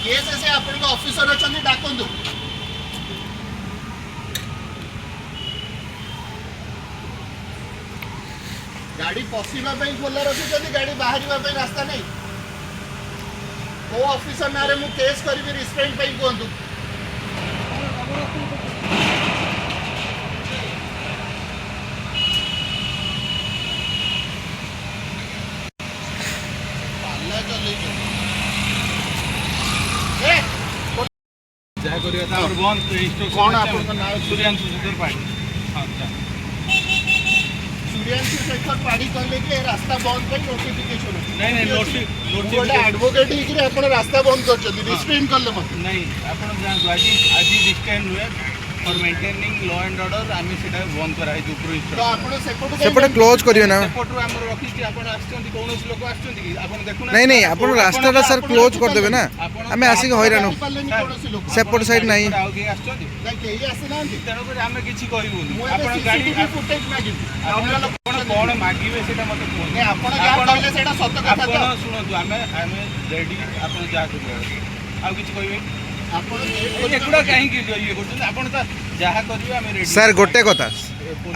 case से आपण officer अछंती डाकंदु गाड़ी पशिबा खोला रखी गाड़ी बाहर रास्ता नहीं को ऑफिसर ना रे मु केस करी रिस्ट्रेंट पे कहतु सूर्यांशु शेखर पाड़ी कहले कि रास्ता बंद कर नोटिफिकेशन नहीं गोटे एडवोकेट ही रास्ता बंद कर रिस्ट्रेन कले मत नहीं आपण जानतु आज रिस्ट्रेन हुए for maintaining law and order आमी सेटा बंद करा है ऊपर तो आपण सेपटे क्लोज करियो ना सेपटो हमर रखी कि आपण आछंती कोनोस लोक आछंती कि आपण देखु ना नहीं आपण रास्ता सर क्लोज कर देबे ना हमें आसी के हैरान सेपट साइड नहीं आगे आछंती केही आसीना तेनो कर हमें किछि कहबो आपण गाड़ी फुटेज मागिबी आपण कोन मागिबे सेटा मते कोन नहीं आपण जा कहले सेटा सत्य कथा तो आपण सुनतु हमें रेडी आपण जा करियो आ किछि कहबे एकुड़ा कहीं ये करछन आपण त जहा करियो हमें रेडी सर गोटे कथा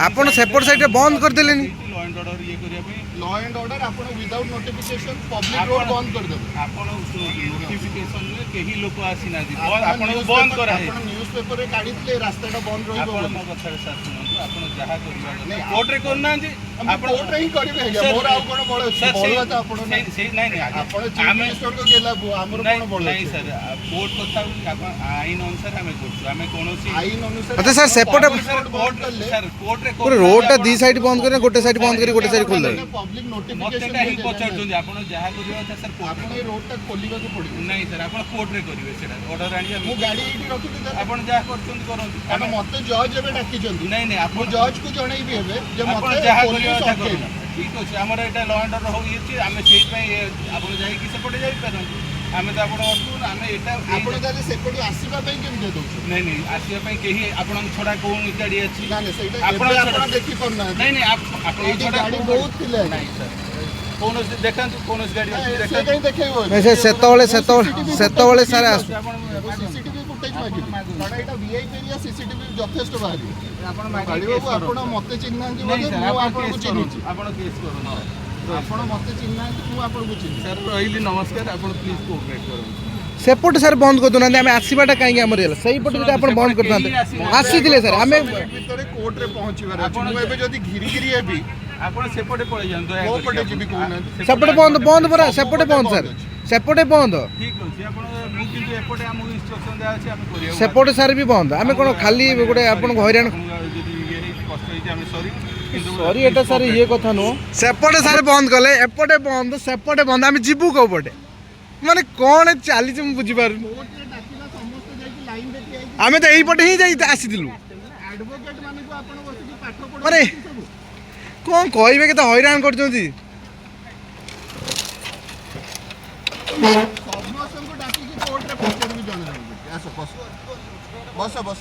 आपण सेपट साइड बंद कर देलेनी लॉ एंड ऑर्डर ये करिया पे लॉ एंड ऑर्डर आपण विदाउट नोटिफिकेशन पब्लिक रोड बंद कर देबे आपण नोटिफिकेशन में केही लोक आसी ना दी आपण बंद करा है आपण न्यूज़पेपर रे काढितले रास्ताटा बंद रहिबो आपण मो कथा साथ सुनतु आपण जहा करियो कोर्ट रे करना जी आपण कोर्ट रे ही करिबे मोर आ कोन बळ बळवा त आपण नहीं नहीं आपण चीफ मिनिस्टर को गेला हमर कोन बळ नहीं सर कोर्ट कथा आपण आईन अनुसार हमें करछु हमें कोनोसी आईन अनुसार अच्छा सर सेपट कोर्ट सर कोर्ट रे पूरे रोड टा दी साइड बंद करे गोटे साइड बंद करी गोटे साइड खोल दे पब्लिक मते नोटिफिकेशन काहे पचारछन आपण जहा करियो था सर कोर्ट आपण ए रोड टा खोलिबा को पड़िबो नहीं सर आपण कोर्ट रे करिवे सेटा ऑर्डर आनी मु गाड़ी एठी रखिते सर आपण जहा करछन करंतु हम मते जज एबे डाकी जंदी नहीं नहीं आपण जज को जणैबी हेबे जे आपण मते जहा पुलिस करियो था अटकेला ठीक अछि हमर एटा लॉ एंड ऑर्डर हो येछि हमें सेहि पई आपण जाई कि सेपटे जाई परंतु हमें तो आपण अटू हमें एटा आपण ताले सेपटे आसीबा पई केम दे दउ नहीं नहीं आसीबा पई केही आपण छोडा कोन गाड़ी अछि ना ना सेटा आपण देखि पड़ना नहीं नहीं आपण छोडा गाड़ी बहुत थिले नहीं सर कोन देखंतु कोन गाड़ी अछि से कहीं देखेबो नहीं से सेतोले सर आस सीसीटीवी फुटेज मागी कारण एटा वीआईपी एरिया सीसीटीवी जथेष्ट बाहरी आपण मागी आपण मते चिन्हांती बोले मु आपण को चिन्हिची आपण केस करू आपण मते चिन्हांती मु आपण को चिन्हि सर रहिली नमस्कार आपण प्लीज कोऑपरेट करू सेपट सर बंद कर दोना हमें आसीबाटा काहे हमर सही पट भी आपण बंद करता आसी दिले सर हमें भीतर कोर्ट रे पहुंचीबार अछि मु एबे जदी घिरी घिरी हेबी आपण सेपटे पळे जान दया को पटे जीबी कोना सेपटे बंद परा सेपटे बंद सर सेपटे बंद ठीक अछि आपण मु किंतु एपटे हम इंस्ट्रक्शन दिया अछि हम करियो सेपटे सर भी बंद हमें कोन खाली गोटे आपण हैरान जदी ये कष्ट होई हम सॉरी सॉरी एटा सर ये कथा नो सेपटे सर बंद कले एपटे बंद सेपटे बंद हम जीबू को पटे माने कोन चाली हम बुझी पार हमें तो एही पटे ही जाई आसी दिलु एडवोकेट माने को आपण बसिकी पाठ पढ अरे कौन कहबे के तो हैरान करछंती समस्त को डाकी की कोर्ट रे पहुंचे भी जण आसो बस बस